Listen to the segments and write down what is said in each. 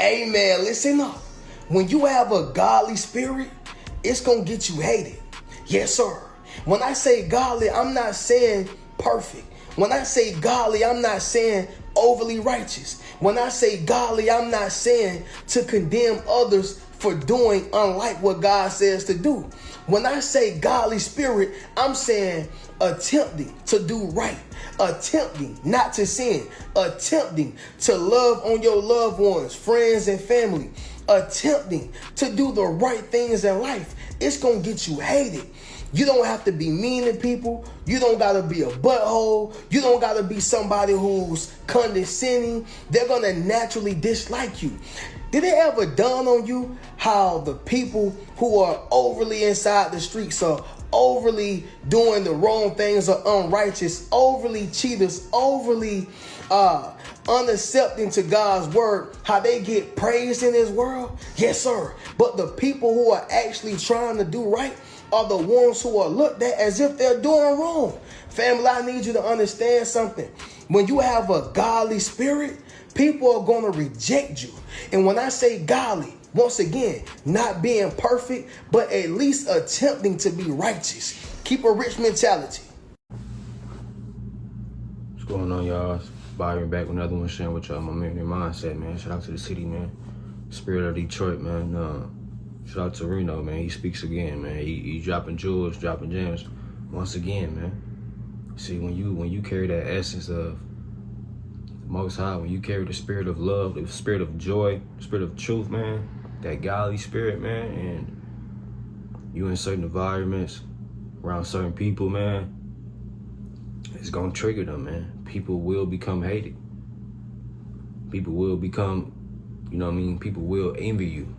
Amen. Listen up. When you have a godly spirit, it's going to get you hated. Yes, sir. When I say godly, I'm not saying perfect. When I say godly, I'm not saying overly righteous. When I say godly, I'm not saying to condemn others for doing unlike what God says to do. When I say godly spirit, I'm saying attempting to do right, attempting not to sin, attempting to love on your loved ones, friends, and family, attempting to do the right things in life. It's going to get you hated. You don't have to be mean to people. You don't got to be a butthole. You don't got to be somebody who's condescending. They're going to naturally dislike you. Did it ever dawn on you how the people who are overly inside the streets are overly doing the wrong things, are unrighteous, overly cheaters, overly unaccepting to God's word, how they get praised in this world? Yes, sir. But the people who are actually trying to do right are the ones who are looked at as if they're doing wrong. Family, I need you to understand something. When you have a godly spirit, people are going to reject you. And when I say godly, once again, not being perfect, but at least attempting to be righteous. Keep a rich mentality. What's going on, y'all? It's Byron back with another one, sharing with y'all my Millionaire mindset, man. Shout out to the city, man. Spirit of Detroit, man. Shout out to Reno, man. He speaks again, man. He dropping jewels, dropping gems once again, man. See, when you carry that essence of the Most High, when you carry the spirit of love, the spirit of joy, the spirit of truth, man, that godly spirit, man, and you in certain environments, around certain people, man, it's gonna trigger them, man. People will become hated. People will become, people will envy you.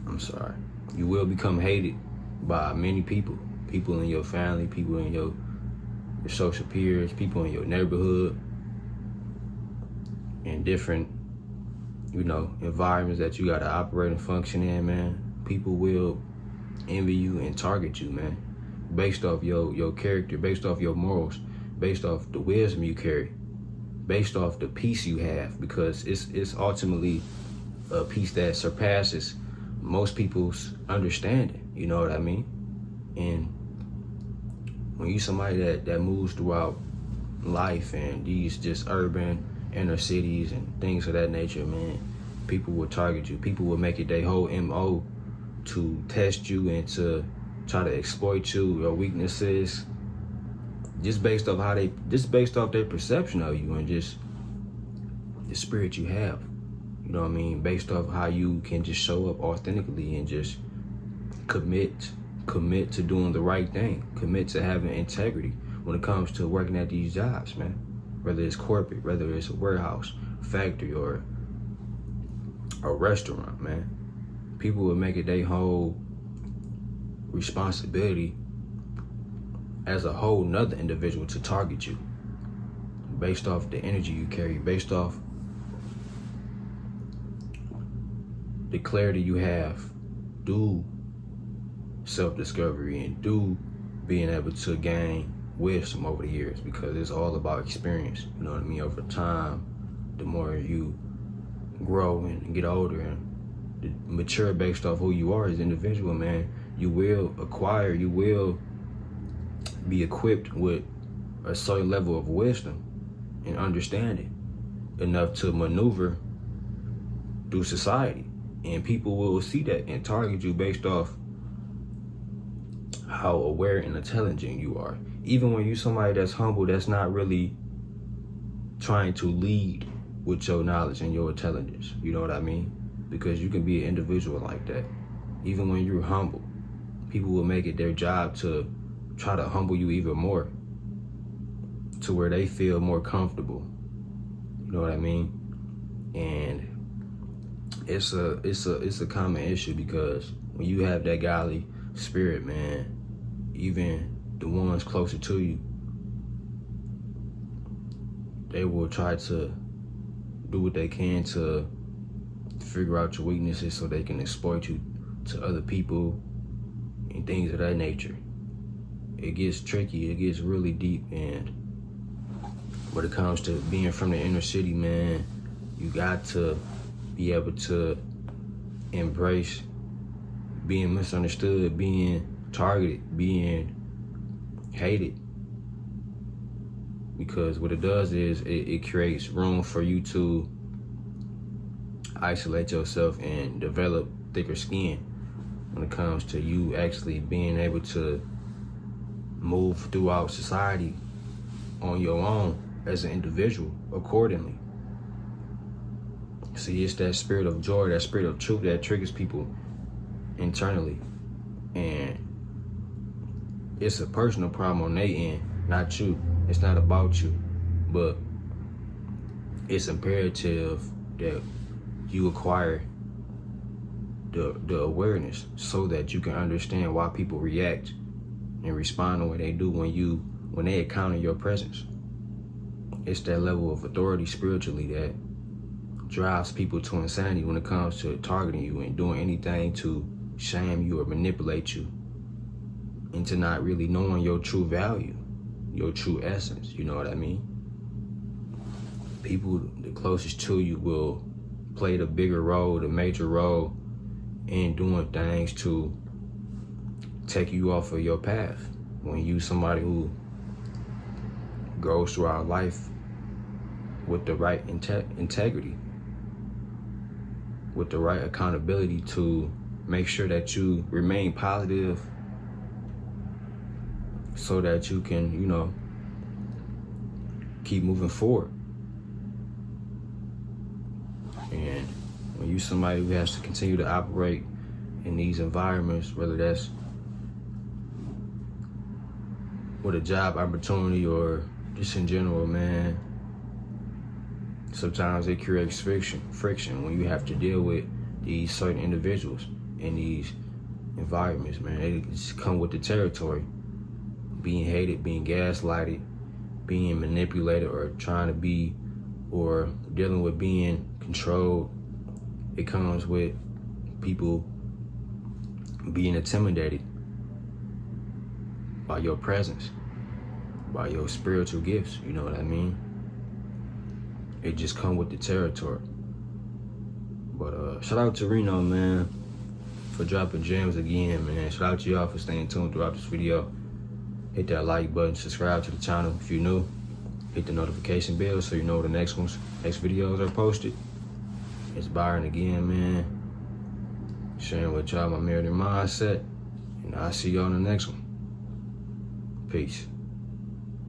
I'm sorry. You will become hated by many people. People in your family, people in your social peers, people in your neighborhood, in different, environments that you gotta operate and function in, man. People will envy you and target you, man, based off your character, based off your morals, based off the wisdom you carry, based off the peace you have, because it's ultimately a peace that surpasses most people's understanding, you know what I mean? And when you somebody that moves throughout life and these just urban inner cities and things of that nature, man, people will target you. People will make it their whole MO to test you and to try to exploit you, your weaknesses, just based off their perception of you and just the spirit you have. You know what I mean? Based off how you can just show up authentically and just commit to doing the right thing, commit to having integrity when it comes to working at these jobs, man. Whether it's corporate, whether it's a warehouse, factory, or a restaurant, man. People will make it their whole responsibility as a whole nother individual to target you based off the energy you carry, based off the clarity you have, do self-discovery and do being able to gain wisdom over the years, because it's all about experience, you know what I mean? Over time, the more you grow and get older and mature based off who you are as an individual, man, you will be equipped with a certain level of wisdom and understanding enough to maneuver through society. And people will see that and target you based off how aware and intelligent you are. Even when you're somebody that's humble, that's not really trying to lead with your knowledge and your intelligence. You know what I mean? Because you can be an individual like that. Even when you're humble, people will make it their job to try to humble you even more to where they feel more comfortable. You know what I mean? And it's a common issue, because when you have that godly spirit, man, even the ones closer to you, they will try to do what they can to figure out your weaknesses so they can exploit you to other people and things of that nature. It gets tricky, it gets really deep, and when it comes to being from the inner city, man, you got to be able to embrace being misunderstood, being targeted, being hated. Because what it does is it creates room for you to isolate yourself and develop thicker skin when it comes to you actually being able to move throughout society on your own as an individual accordingly. See, it's that spirit of joy, that spirit of truth that triggers people internally. And it's a personal problem on their end, not you. It's not about you. But it's imperative that you acquire the awareness so that you can understand why people react and respond the way they do when they encounter your presence. It's that level of authority spiritually that drives people to insanity when it comes to targeting you and doing anything to shame you or manipulate you into not really knowing your true value, your true essence, you know what I mean? People the closest to you will play the bigger role, the major role in doing things to take you off of your path. When you somebody who goes throughout life with the right integrity, with the right accountability to make sure that you remain positive so that you can, keep moving forward. And when you somebody who has to continue to operate in these environments, whether that's with a job opportunity or just in general, man, sometimes it creates friction when you have to deal with these certain individuals in these environments, man. They just come with the territory. Being hated, being gaslighted, being manipulated, or trying to be, or dealing with being controlled. It comes with people being intimidated by your presence, by your spiritual gifts, you know what I mean? It just come with the territory. But shout out to Reno, man, for dropping gems again, man. Shout out to y'all for staying tuned throughout this video. Hit that like button, subscribe to the channel if you're new. Hit the notification bell so you know the next videos are posted. It's Byron again, man. Sharing with y'all my Millionaire mindset. And I'll see y'all on the next one. Peace.